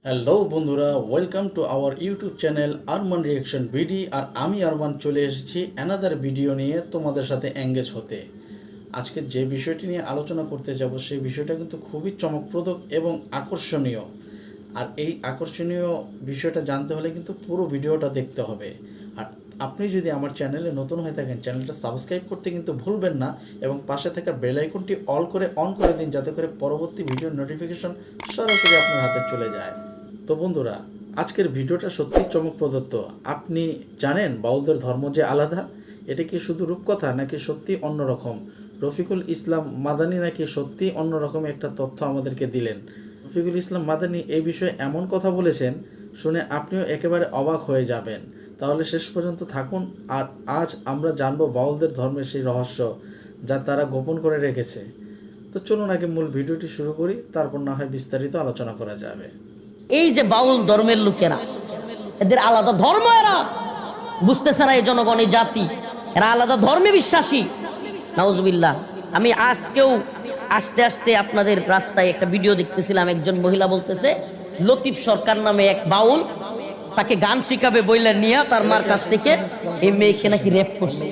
Hello বন্ধুরা, welcome to our YouTube channel Arman reaction video. আর আমি আরমান চলে এসেছি অ্যানাদার ভিডিও নিয়ে তোমাদের সাথে এঙ্গেজ হতে। আজকে যে বিষয়টি নিয়ে আলোচনা করতে যাব সেই বিষয়টা কিন্তু খুবই চমকপ্রদ এবং আকর্ষণীয়। আর এই আকর্ষণীয় বিষয়টা জানতে হলে কিন্তু পুরো ভিডিওটা দেখতে হবে। আর আপনি যদি আমার চ্যানেলে নতুন হয়ে থাকেন, চ্যানেলটা সাবস্ক্রাইব করতে কিন্তু ভুলবেন না এবং পাশে থাকা বেল আইকনটি অন করে দিন, যাতে করে পরবর্তী ভিডিওর নোটিফিকেশন সরাসরি আপনার হাতে চলে যায়। তো বন্ধুরা, আজকের ভিডিওটা সত্যি চমকপ্রদ। আপনি জানেন বাউলদের ধর্ম যে আলাদা? এটা কি শুধু রূপকথা নাকি সত্যি অন্যরকম? রফিকুল ইসলাম মাদানী নাকি সত্যি অন্যরকম একটা তথ্য আমাদেরকে দিলেন। রফিকুল ইসলাম মাদানী এই বিষয়ে এমন কথা বলেছেন, শুনে আপনিও একেবারে অবাক হয়ে যাবেন। তাহলে শেষ পর্যন্ত থাকুন। আর আজ আমরা জানবো বাউলদের ধর্মের সেই রহস্য যা তারা গোপন করে রেখেছে। তো চলুন আগে মূল ভিডিওটি শুরু করি, তারপর না হয় বিস্তারিত আলোচনা করা যাবে। এই যে বাউল ধর্মের লোকেরা, এদের আলাদা ধর্ম, এরা বুঝতেছে না এই জনগণ, এই জাতি, এরা আলাদা ধর্মে বিশ্বাসী। নাউজুবিল্লাহ। আমি আজকেও আসতে আসতে আপনাদের রাস্তায় একটা ভিডিও দেখতেছিলাম, একজন মহিলা বলতেছে লতিফ সরকার নামে এক বাউল তাকে গান শিখাবে বইলে নিয়ে তার মার কাছ থেকে এই মেয়েকে নাকি রেপ করছে।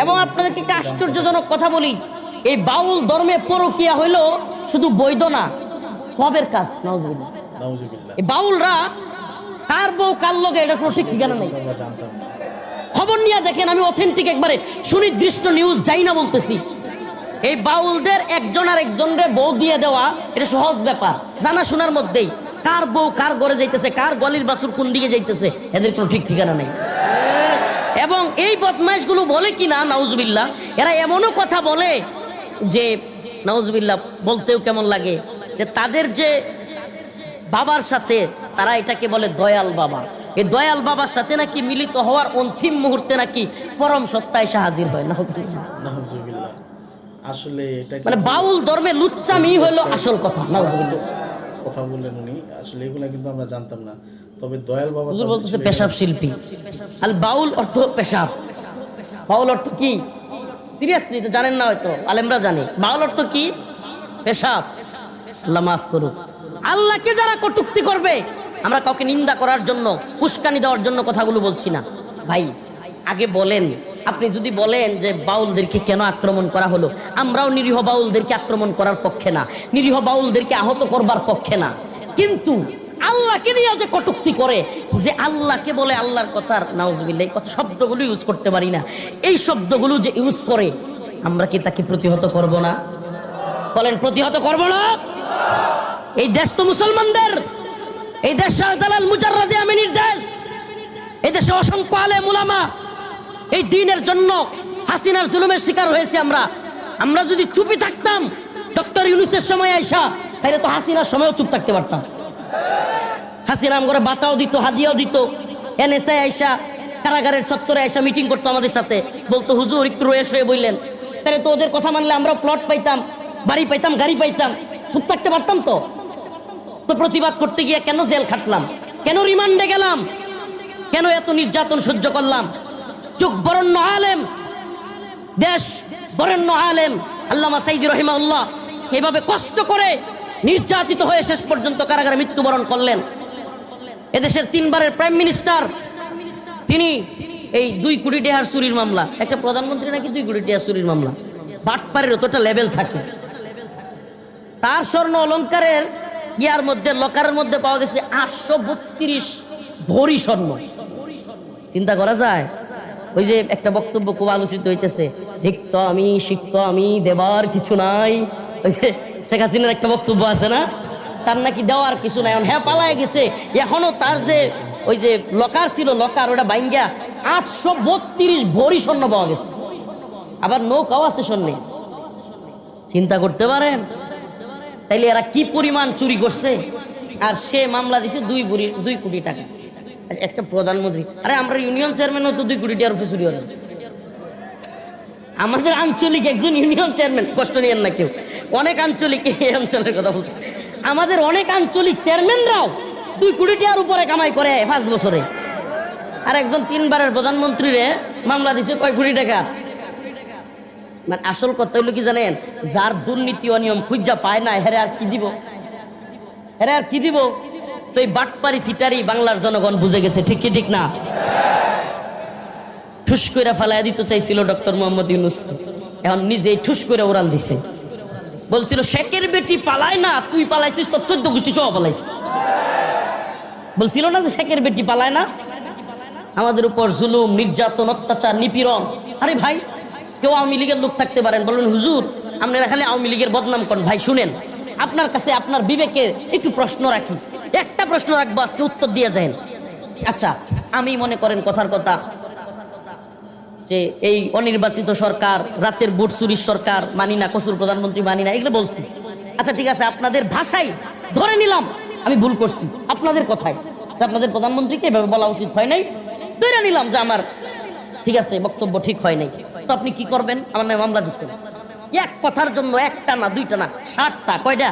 এবং আপনাদেরকে একটা আশ্চর্যজনক কথা বলি, এই বাউল ধর্মে পরকিয়া হইল শুধু বৈধ না, সবের কাজ। নাউজুবিল্লাহ। এই বাউলরা কার বউ কার লগে এটা কোনো ঠিক ঠিকানা নেই। খবর নিয়ে দেখেন, আমি অথেন্টিক একবারে সুনির্দিষ্ট নিউজ যাই না বলতেছি। এই বাউলদের একজন আর একজনের বউ দিয়ে দেওয়া এটা সহজ ব্যাপার, জানা শোনার মধ্যেই। কার বউ কার ঘরে যাইতেছে, কার গলির বাসুর কোন দিকে যাইতেছে, এদের কোনো ঠিক ঠিকানা নেই। এবং এই বদমাইশগুলো বলে কি না, নাউজুবিল্লাহ, এরা এমনও কথা বলে যে নাউজুবিল্লাহ বলতেও কেমন লাগে, যে তাদের যে বাবার সাথে তারা এটাকে বলে দয়াল বাবা, এই দয়াল বাবার সাথে নাকি মিলিত হওয়ার অন্তিম মুহূর্তে নাকি পরম সত্তা এসে হাজির হয়। নাউজুবিল্লাহ। আসলে এটা মানে বাউল ধর্মে লুচ্চামি হলো আসল কথা। নাউজুবিল্লাহ কথা বললেন উনি, আসলে এগুলা কিন্তু আমরা জানতাম না। তবে দয়াল বাবা বলতেছে পেশাব শিল্পী, আর বাউল অর্থ পেশাব। বাউল অর্থ কি সিরিয়াসলি এটা জানেন না হয়তো, আলেমরা জানে। বাউল অর্থ কি? পেশাব। আল্লাহ মাফ করুক। আল্লাহকে যারা কটূক্তি করবে, আমরা কাউকে নিন্দা করার জন্য, উস্কানি দেওয়ার জন্য কথাগুলো বলছি না ভাই। আগে বলেন, আপনি যদি বলেন যে বাউলদেরকে কেন আক্রমণ করা হলো, আমরাও নিরীহ বাউলদেরকে আক্রমণ করার পক্ষে না, নিরীহ বাউলদেরকে আহত করবার পক্ষে না। কিন্তু আল্লাহকে নিয়ে যে কটূক্তি করে, যে আল্লাহকে বলে আল্লাহর কথার, নাউজুবিল্লাহ, এই কথা শব্দগুলো ইউজ করতে পারি না, এই শব্দগুলো যে ইউজ করে, আমরা কি তাকে প্রতিহত করব না? বলেন, প্রতিহত করব না? এই দেশ তো মুসলমানদের, এই দেশ শাহজালাল মুজাররাদে আমিনীর দেশ। এই দেশে অসংখ্য আলেম উলামা এই দ্বীনের জন্য হাসিনার জুলুমের শিকার হয়েছে। আমরা যদি চুপই থাকতাম ডক্টর ইউনূসের সময় আইসা, তাহলে তো হাসিনার সময়ও চুপ থাকতে পারতাম। হাসিনা আমগরে বাতাও দিত, হাদিয়াও দিত। এনএসআই আইসা কারাগারের চত্বরে আইসা মিটিং করতো আমাদের সাথে, বলতো হুজুর একটু রয়েস হয়ে বললেন, তাহলে তো ওদের কথা মানলে আমরা প্লট পাইতাম, বাড়ি পাইতাম, গাড়ি পাইতাম, চুপ থাকতে পারতাম। তো প্রতিবাদ করতে গিয়ে কেন জেল খাটলাম, কেন রিমান্ডে গেলাম, কেন এত নির্যাতন সহ্য করলাম? চোখ বরেণ্য আলেম, দেশ বরেণ্য আলেম আল্লামা সাইদি রহিমাহুল্লাহ এইভাবে কষ্ট করে নির্যাতিত হয়ে শেষ পর্যন্ত কারাগারে মৃত্যুবরণ করলেন। এদেশের 3 বারের প্রাইম মিনিস্টার, তিনি এই 2 কোটি টাকার চুরির মামলা, একটা প্রধানমন্ত্রী নাকি 2 কোটি টাকা চুরির মামলা, বাটপারের অতটা লেভেল থাকে। তার স্বর্ণ অলঙ্কারের ইয়ার মধ্যে, লকারের মধ্যে পাওয়া গেছে 832 ভরি স্বর্ণ। চিন্তা করা যায়? ওই যে একটা বক্তব্য খুব আলোচিত হইতেছে, শিখতো আমি দেবার কিছু নাই। ওই যে শেখ হাসিনার একটা বক্তব্য আছে না, তার নাকি দেওয়ার কিছু নাই, হ্যাঁ পালায় গেছে। এখনো তার যে ওই যে লকার ছিল, লকার ওটা ভাঙ্গা 832 ভরি স্বর্ণ পাওয়া গেছে। আবার নৌকাও আছে স্বর্ণে। চিন্তা করতে পারেন? তাইলে এরা কি পরিমাণ চুরি করছে। আর সে মামলা দিছে 2 কোটি টাকা। একটা প্রধানমন্ত্রী, আরে আমরা ইউনিয়ন চেয়ারম্যান হতো 2 কোটি টাকার উপরে চুরি হলো। আমাদের আঞ্চলিক একজন ইউনিয়ন চেয়ারম্যান, কষ্ট নিয়েন না কেউ, অনেক আঞ্চলিক এই অঞ্চলের কথা বলছে, আমাদের অনেক আঞ্চলিক চেয়ারম্যানরাও 2 কোটি টাকার উপরে কামাই করে 5 বছরে। আর একজন 3 বারের প্রধানমন্ত্রীরে মামলা দিছে কয় কোটি টাকা। মানে আসল কথা হইলো কি জানেন, যার দুর্নীতি অনিয়ম খুঁজা পায় না, হেরে আর কি দিব? এরা আর কি দিব? তো এই বাটপারি সিটারি বাংলার জনগণ বুঝে গেছে, ঠিক কি ঠিক না? ঠুস করে ফালাইয়া দিতে চাইছিল ডক্টর মোহাম্মদ ইউনূস, এখন নিজেই ঠুস করে ওরাল দিছে। বলছিল শেখের বেটি পালায় না, তুই পালাইছিস, তোর 14 গোষ্ঠী সহ পালাইছিস। বলছিল না যে শেখের বেটি পালায় না? আমাদের উপর জুলুম, নির্যাতন, অত্যাচার, নিপীড়ন। আরে ভাই, কেউ আওয়ামী লীগের লোক থাকতে পারেন, বলবেন হুজুর আপনারা খালি আওয়ামী লীগের বদনাম করেন। ভাই শুনেন, আপনার কাছে আপনার বিবেকে একটু প্রশ্ন রাখি, একটা প্রশ্ন রাখবো, আজকে উত্তর দিয়ে যান। আচ্ছা, আমি মনে করেন কথার কথা যে এই অনির্বাচিত সরকার, রাতের ভোট চুরির সরকার মানি না, কসুর প্রধানমন্ত্রী মানি না, এগুলো বলছি। আচ্ছা ঠিক আছে, আপনাদের ভাষায় ধরে নিলাম আমি ভুল করছি, আপনাদের কথায় আপনাদের প্রধানমন্ত্রীকে এভাবে বলা উচিত হয় নাই, ধরে নিলাম যে আমার ঠিক আছে বক্তব্য ঠিক হয় নাই। তো আপনি কি করবেন? আমার নামে মামলা দিচ্ছেন এক কথার জন্য, একটা না, দুইটা না, 60টা। কয়টা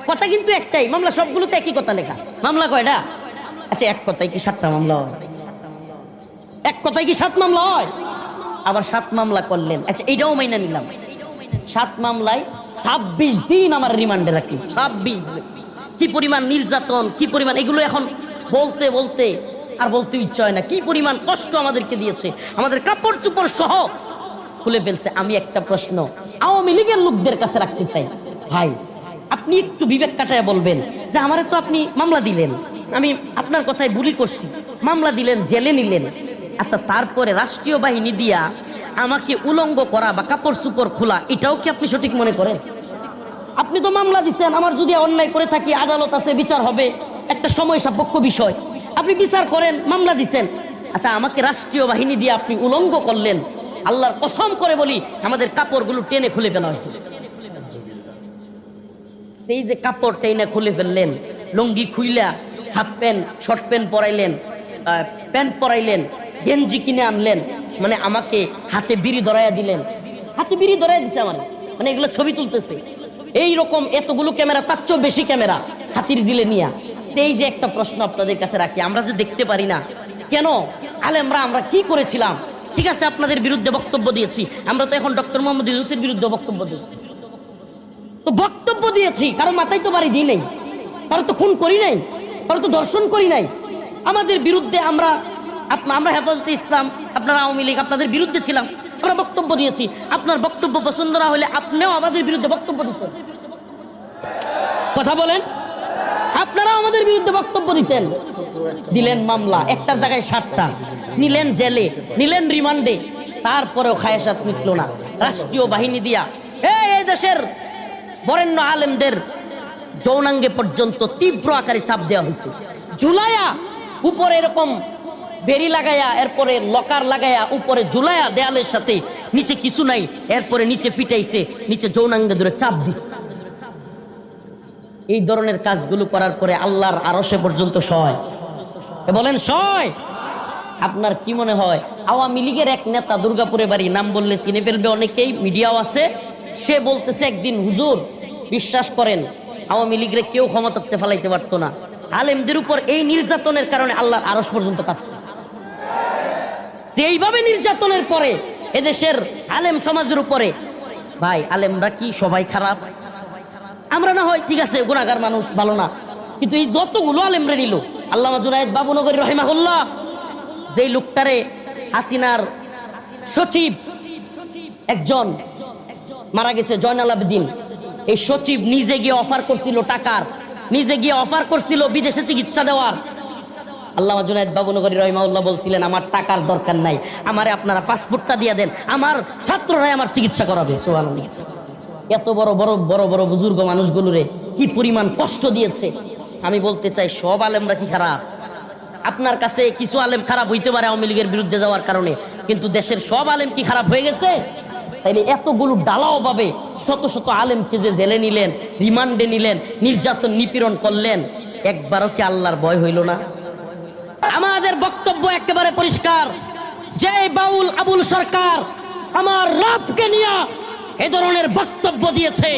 কথা? কিন্তু একটাই মামলা, সবগুলোতে একই কথা লেখা। মামলা কয়টা? আচ্ছা, এক কথায় কি 7টা মামলা হয়? এক কথায় কি 7 মামলা হয়? আবার 7 মামলা করলেন। আচ্ছা, এইটাও মাইনা নিলাম, 7 মামলায় 26 দিন আমার রিমান্ডে রাখলেন। 26 দিন। কি পরিমাণ নির্যাতন, কি পরিমাণ, এগুলো এখন বলতে বলতে আর বলতে ইচ্ছা হয় না। কি পরিমাণ কষ্ট আমাদেরকে দিয়েছে, আমাদের কাপড় চোপড় সহ খুলে ফেলছে। আমি একটা প্রশ্ন আওয়ামী লীগের লোকদের কাছে রাখতে চাই, ভাই আপনি একটু বিবেক কাটায় বলবেন যে আমারে তো আপনি মামলা দিলেন, আমি আপনার কথায় ভুলই করছি, মামলা দিলেন, জেলে নিলেন। আচ্ছা, তারপরে রাষ্ট্রীয় বাহিনী দিয়া আমাকে উলঙ্গ করা বা কাপড় চোপড় খোলা, এটাও কি আপনি সঠিক মনে করেন? আপনি তো মামলা দিচ্ছেন, আমার যদি অন্যায় করে থাকি আদালত আছে, বিচার হবে, একটা সময় সাপেক্ষ বিষয়, আপনি বিচার করেন, মামলা দিচ্ছেন। আচ্ছা, আমাকে রাষ্ট্রীয় বাহিনী দিয়ে আপনি উলঙ্গ করলেন, আল্লাহর কসম করে বলি আমাদের কাপড়গুলো টেনে খুলে ফেলা হয়েছে। এই যে কাপড় টেনে খুলে ফেললেন, লুঙ্গি খুইলা হাফ প্যান্ট, শর্ট প্যান্ট পরাইলেন, প্যান্ট পরাইলেন, গেঞ্জি কিনে আনলেন, মানে আমাকে হাতে বিড়ি ধরাইয়া দিলেন, হাতে বিড়ি ধরাইয়া দিছে আমার, মানে এগুলো ছবি তুলতেছে। এই রকম এতগুলো ক্যামেরা, তার চেয়েও বেশি ক্যামেরা হাতির জিলে নিয়া। এই যে একটা প্রশ্ন আপনাদের কাছে রাখি, আমরা যে দেখতে পারি না কেন? আলেমরা আমরা কি করেছিলাম? ঠিক আছে, আপনাদের বিরুদ্ধে বক্তব্য দিয়েছি, আমরা তো এখন ডক্টর মোহাম্মদ ইউনূসের বিরুদ্ধে বক্তব্য দিয়েছি, তো বক্তব্য দিয়েছি, কারো মাথায় তো বাড়ি দিই নাই, কারো তো খুন করি নাই, কারো তো ধর্ষণ করি নাই। আমাদের বিরুদ্ধে আমরা হেফাজতে ইসলাম, আপনারা আওয়ামী লীগ, আপনাদের বিরুদ্ধে ছিলাম, আমরা বক্তব্য দিয়েছি। আপনার বক্তব্য পছন্দ না হলে আপনিও আমাদের বিরুদ্ধে বক্তব্য দিতেন। কথা বলেন, আপনারা আমাদের বিরুদ্ধে বক্তব্য দিতেন, দিলেন মামলা, একটার জায়গায় 7টা, নিলেন জেলে, নিলেন রিমান্ডে, তারপরেও খায়েশাত মিটল না। রাষ্ট্রীয় বাহিনী দিয়া এই দেশের বরেণ্য আলেমদের যৌনাঙ্গে পর্যন্ত তীব্র আকারে চাপ দেওয়া হয়েছে, ঝুলাইয়া উপরে এরকম বেরি লাগাইয়া, এরপরে লকার লাগাইয়া, উপরে ঝুলাইয়া দেয়ালের সাথে, নিচে কিছু নাই, এরপরে নিচে পিটাইছে, নিচে যৌনাঙ্গে ধরে চাপ দিচ্ছে। এই ধরনের কাজগুলো করার পরে আল্লাহর আরশে পর্যন্ত সয়, বলেন সয়? আপনার কি মনে হয় আওয়ামী লীগের এক নেতা, দুর্গাপুরে বাড়ি, নাম বললে চিনে ফেলবে অনেকেই, মিডিয়াও আছে, সে বলতেছে একদিন, হুজুর বিশ্বাস করেন আওয়ামী লীগের কেউ ক্ষমতাতে ফেলাইতে পারতো না, আলেমদের উপর এই নির্যাতনের কারণে আল্লাহর আরশ পর্যন্ত কাঁপছে। যে এইভাবে নির্যাতনের পরে এদেশের আলেম সমাজের উপরে, ভাই আলেমরা কি সবাই খারাপ? আমরা না হয় ঠিক আছে গুনাহগার মানুষ, ভালো না, কিন্তু এই যতগুলো আলেমরে নিল, আল্লামা জুনায়েদ বাবুনগরী রহিমাহুল্লাহ, যেই লোকটারে হাসিনার সচিব একজন মারা গেছে, জয়নাল আবেদিন, এই সচিব নিজে গিয়ে অফার করছিল টাকার, নিজে গিয়ে অফার করছিল বিদেশে চিকিৎসা দেওয়ার। আল্লামা জুনায়েদ বাবুনগরী রহিমাহুল্লাহ বলছিলেন, আমার টাকার দরকার নাই, আমারে আপনারা পাসপোর্টটা দিয়ে দেন, আমার ছাত্ররাই আমার চিকিৎসা করাবে। সুবহানাল্লাহ। এত বড় বড় বড় বড় বুজুর্গ মানুষগুলোরে কি পরিমাণ কষ্ট দিয়েছে। আমি বলতে চাই, সব আলেমরা কি খারাপ? আপনার কাছে কিছু আলেম খারাপ হইতে পারে আওয়ামী লীগের বিরুদ্ধে যাওয়ার কারণে, কিন্তু দেশের সব আলেম কি খারাপ হয়ে গেছে? তাইলে এতগুলো ডালাও পাবে, শত শত আলেমকে যে জেলে নিলেন, রিমান্ডে নিলেন, নির্যাতন নিপীড়ন করলেন, একবারও কি আল্লাহর ভয় হইল না? আমাদের বক্তব্য একেবারে পরিষ্কার, যে বাউল আবুল সরকার আমার রবকে নিয়ে এ ধরনের বক্তব্য দিয়েছে,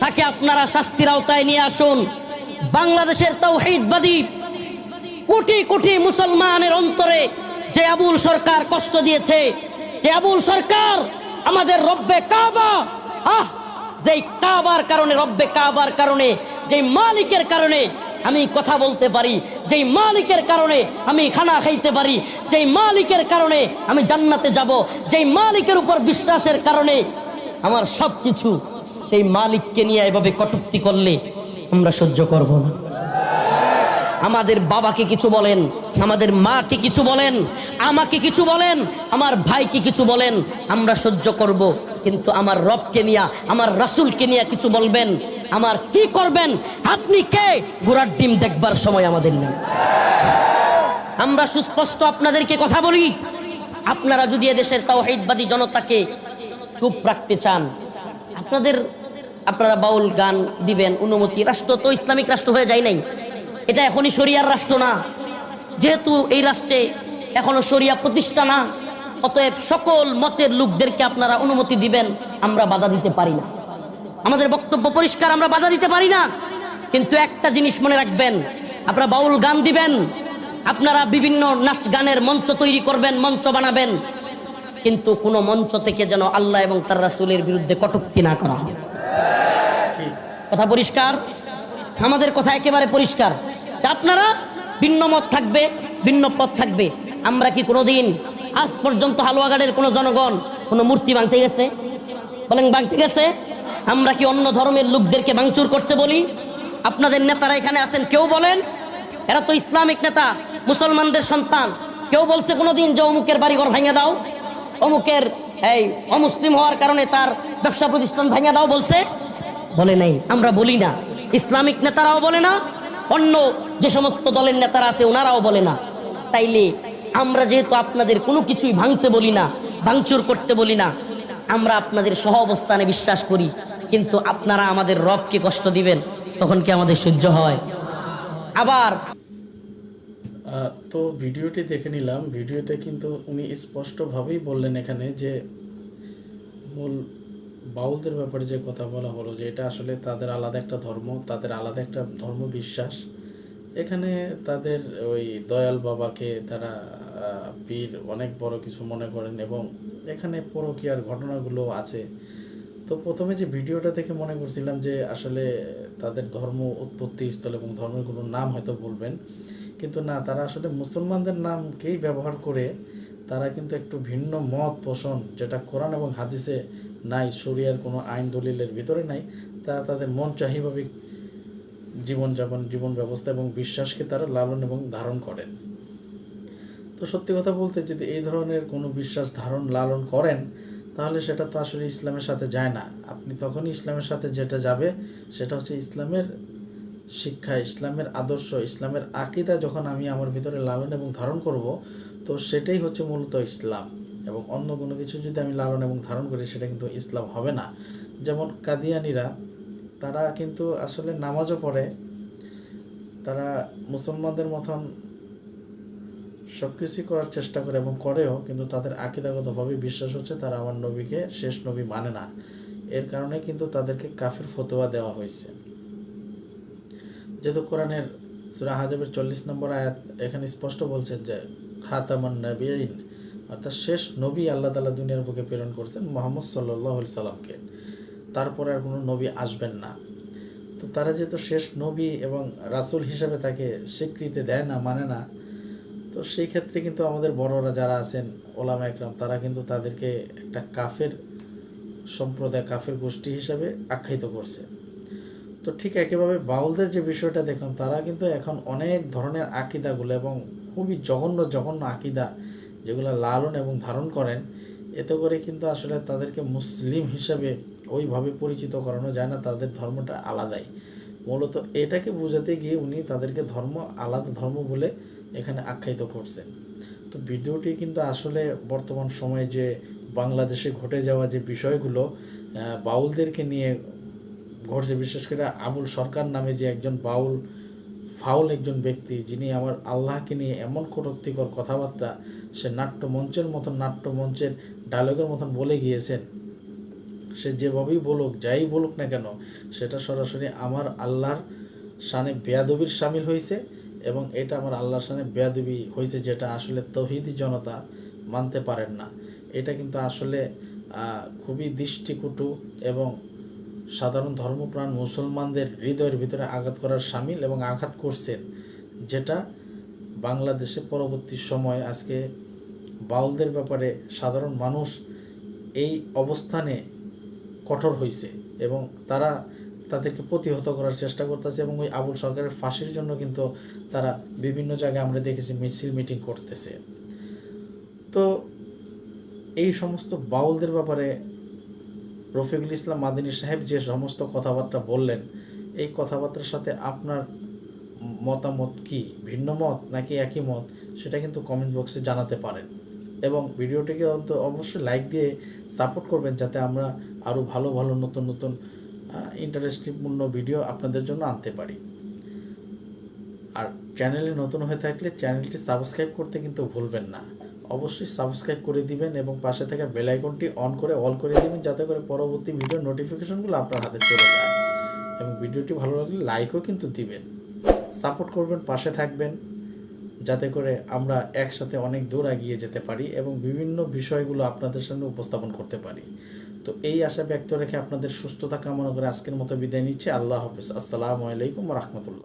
তাকে আপনারা শাস্তির আওতায় নিয়ে আসুন। বাংলাদেশের তাওহীদবাদী কোটি কোটি মুসলমানের অন্তরে যে আবুল সরকার কষ্ট দিয়েছে, যে আবুল সরকার আমাদের রব্বে কাবা, যেই কাবার কারণে, রব্বে কাবার কারণে যেই মালিকের কারণে আমি কথা বলতে পারি, যেই মালিকের কারণে আমি খানা খাইতে পারি, যেই মালিকের কারণে আমি জান্নাতে যাব, যেই মালিকের উপর বিশ্বাসের কারণে আমার সব কিছু, সেই মালিককে নিয়ে এভাবে কটূক্তি করলে আমরা সহ্য করব না। আমাদের বাবাকে কিছু বলেন, আমাদের মাকে কিছু বলেন, আমাকে কিছু বলেন, আমার ভাইকে কিছু বলেন, আমরা সহ্য করব। কিন্তু আমার রবকে নিয়ে, আমার রাসূলকে নিয়ে কিছু বলবেন, আমার কি করবেন? আপনি কে? ঘোড়ার ডিম দেখবার সময় আমাদের নেই। আমরা সুস্পষ্ট আপনাদেরকে কথা বলি, আপনারা যদি এদেশের তাওহীদবাদী জনতাকে চুপ রাখতে চান, আপনারা বাউল গান দিবেন, অনুমতি। রাষ্ট্র তো ইসলামিক রাষ্ট্র হয়ে যায় নাই, এটা এখনই শরিয়ার রাষ্ট্র না। যেহেতু এই রাষ্ট্রে এখনো শরিয়া প্রতিষ্ঠা না, অতএব সকল মতের লোকদেরকে আপনারা অনুমতি দিবেন, আমরা বাধা দিতে পারি না। আমাদের বক্তব্য পরিষ্কার, আমরা বাধা দিতে পারি না। কিন্তু একটা জিনিস মনে রাখবেন, আপনারা বাউল গান দিবেন, আপনারা বিভিন্ন নাচ গানের মঞ্চ তৈরি করবেন, মঞ্চ বানাবেন, কিন্তু কোনো মঞ্চ থেকে যেন আল্লাহ এবং তার রাসূলের বিরুদ্ধে কটূক্তি না করা হয়। কথা পরিষ্কার? আমাদের কথা একেবারে পরিষ্কার। আপনারা ভিন্ন মত থাকবে, ভিন্ন পথ থাকবে। আমরা কি কোনোদিন আজ পর্যন্ত হালুয়াঘাটের কোনো জনগণ কোনো মূর্তি ভাঙতে গেছে? বলেন, ভাঙতে গেছে? আমরা কি অন্য ধর্মের লোকদেরকে ভাঙচুর করতে বলি? আপনাদের নেতারা এখানে আছেন, কেউ বলেন? এরা তো ইসলামিক নেতা, মুসলমানদের সন্তান। কেউ বলছে কোনোদিন যে অমুকের বাড়িঘর ভেঙে দাও, অমুকের এই অমুসলিম হওয়ার কারণে তার ব্যবসা প্রতিষ্ঠান ভেঙে দাও বলছে? বলে নাই, আমরা বলি না। ইসলামিক নেতারাও বলে না, অন্য যে সমস্ত দলের নেতারা আছে ওনারাও বলে না। তাইলে আমরা যেহেতু আপনাদের কোনো কিছুই ভাঙতে বলি না, ভাঙচুর করতে বলি না, আমরা আপনাদের সহ অবস্থানে বিশ্বাস করি, কিন্তু আপনারা আমাদের রবকে কষ্ট দিবেন, তখন কি আমাদের সহ্য হয়? আবার তো ভিডিওটি দেখে নিলাম। ভিডিওতে কিন্তু উনি স্পষ্টভাবেই বললেন এখানে যে মূল বাউলদের ব্যাপারে যে কথা বলা হলো, যে এটা আসলে তাদের আলাদা একটা ধর্ম, তাদের আলাদা একটা ধর্ম বিশ্বাস। এখানে তাদের ওই দয়াল বাবাকে তারা পীর অনেক বড় কিছু মনে করেন, এবং এখানে পরকীয়ার ঘটনাগুলো আছে। তো প্রথমে যে ভিডিওটা দেখে মনে করছিলাম যে আসলে তাদের ধর্ম উৎপত্তি স্থল এবং ধর্মের কোনো নাম হয়তো বলবেন, কিন্তু না, তারা আসলে মুসলমানদের নামকেই ব্যবহার করে তারা কিন্তু একটু ভিন্ন মত পোষণ, যেটা কোরআন এবং হাদিসে নাই, শরিয়ার কোনো আইন দলিলের ভিতরে নাই, তারা তাদের মন চাহিভাবে জীবনযাপন, জীবন ব্যবস্থা এবং বিশ্বাসকে তারা লালন এবং ধারণ করেন। তো সত্যি কথা বলতে, যদি এই ধরনের কোনো বিশ্বাস ধারণ লালন করেন, তাহলে সেটা তো আসলে ইসলামের সাথে যায় না। আপনি তখনই ইসলামের সাথে যেটা যাবে সেটা হচ্ছে ইসলামের শিক্ষা, ইসলামের আদর্শ, ইসলামের আকীদা যখন আমি আমার ভিতরে লালন এবং ধারণ করব, তো সেটাই হচ্ছে মূলত ইসলাম। এবং অন্য কোনো কিছু যদি আমি লালন এবং ধারণ করি, সেটা কিন্তু ইসলাম হবে না। যেমন কাদিয়ানিরা, তারা কিন্তু আসলে নামাজও পড়ে, তারা মুসলমানদের মতন সব কিছুই করার চেষ্টা করে এবং করেও, কিন্তু তাদের আকীদাগতভাবে বিশ্বাস হচ্ছে তারা আমার নবীকে শেষ নবী মানে না। এর কারণে কিন্তু তাদেরকে কাফির ফতোয়া দেওয়া হয়েছে। যেহেতু কোরআনের সূরা হাজাবের 40 নম্বর আয়াত এখানে স্পষ্ট বলছেন যে খাতামান নবিয়িন, অর্থাৎ শেষ নবী আল্লাহ তাআলা দুনিয়ার বুকে প্রেরণ করছেন মুহাম্মদ সাল্লাল্লাহু আলাইহি সাল্লামকে, তারপরে আর কোনো নবী আসবেন না। তো তারা যেহেতু শেষ নবী এবং রাসূল হিসেবে তাকে স্বীকৃতি দেয় না, মানে না, তো সেই ক্ষেত্রে কিন্তু আমাদের বড়রা যারা আছেন ওলামা একরাম, তারা কিন্তু তাদেরকে একটা কাফের সম্প্রদায়, কাফের গোষ্ঠী হিসেবে আখ্যায়িত করছে। তো ঠিক একইভাবে বাউলদের যে বিষয়টা দেখলাম, তারা কিন্তু এখন অনেক ধরনের আকীদাগুলো এবং খুবই জঘন্য জঘন্য আকীদা যেগুলো লালন এবং ধারণ করেন, এতে করে কিন্তু আসলে তাদেরকে মুসলিম হিসাবে ওইভাবে পরিচিত করানো যায় না, তাদের ধর্মটা আলাদাই। মূলত এটাকে বোঝাতে গিয়ে উনি তাদেরকে ধর্ম আলাদা ধর্ম বলে এখানে আখ্যায়িত করছেন। তো ভিডিওটি কিন্তু আসলে বর্তমান সময়ে যে বাংলাদেশে ঘটে যাওয়া যে বিষয়গুলো বাউলদেরকে নিয়ে ঘটছে, বিশেষ করে আবুল সরকার নামে যে একজন ফাউল একজন ব্যক্তি, যিনি আমার আল্লাহকে নিয়ে এমন কটূক্তিকর কথাবার্তা সে নাট্যমঞ্চের মতন, নাট্যমঞ্চের ডায়লগের মতন বলে গিয়েছেন। সে যেভাবেই বলুক, যাই বলুক না কেন, সেটা সরাসরি আমার আল্লাহর শানে বেয়াদবির শামিল হয়েছে, এবং এটা আমার আল্লাহর শানে বেয়াদবি হয়েছে, যেটা আসলে তৌহিদি জনতা মানতে পারেন না। এটা কিন্তু আসলে খুবই দৃষ্টিকটু এবং সাধারণ ধর্মপ্রাণ মুসলমানদের হৃদয়ের ভিতরে আঘাত করার শামিল এবং আঘাত করছেন, যেটা বাংলাদেশে পরবর্তী সময় আজকে বাউলদের ব্যাপারে সাধারণ মানুষ এই অবস্থানে কঠোর হয়েছে এবং তারা তাদেরকে প্রতিহত করার চেষ্টা করতেছে এবং ওই আবুল সরকারের ফাঁসির জন্য কিন্তু তারা বিভিন্ন জায়গায় আমরা দেখেছি মিছিল মিটিং করতেছে। তো এই সমস্ত বাউলদের ব্যাপারে রফিকুল ইসলাম মাদানী সাহেব যে সমস্ত কথাবার্তা বললেন, এই কথাবার্তার সাথে আপনার মতামত কি? ভিন্ন মত নাকি একই মত? সেটা কিন্তু কমেন্ট বক্সে জানাতে পারেন এবং ভিডিওটিকে অবশ্যই লাইক দিয়ে সাপোর্ট করবেন, যাতে আমরা আরও ভালো ভালো নতুন নতুন ইন্টারেস্টিংপূর্ণ ভিডিও আপনাদের জন্য আনতে পারি। আর চ্যানেলে নতুন হয়ে থাকলে চ্যানেলটি সাবস্ক্রাইব করতে কিন্তু ভুলবেন না। অবশ্যই সাবস্ক্রাইব করে দিবেন এবং পাশে থাকা বেল আইকনটি অন করে অল করে দিবেন, যাতে করে পরবর্তী ভিডিওর নোটিফিকেশনগুলো আপনার হাতে চলে যায়। এবং ভিডিওটি ভালো লাগলে লাইকও কিন্তু দিবেন, সাপোর্ট করবেন, পাশে থাকবেন, যাতে করে আমরা একসাথে অনেক দূর এগিয়ে যেতে পারি এবং বিভিন্ন বিষয়গুলো আপনাদের সামনে উপস্থাপন করতে পারি। তো এই আশা ব্যক্ত রেখে আপনাদের সুস্থতা কামনা করে আজকের মতো বিদায় নিচ্ছি। আল্লাহ হাফেজ। আসসালামু আলাইকুম ওয়া রাহমাতুল্লাহ।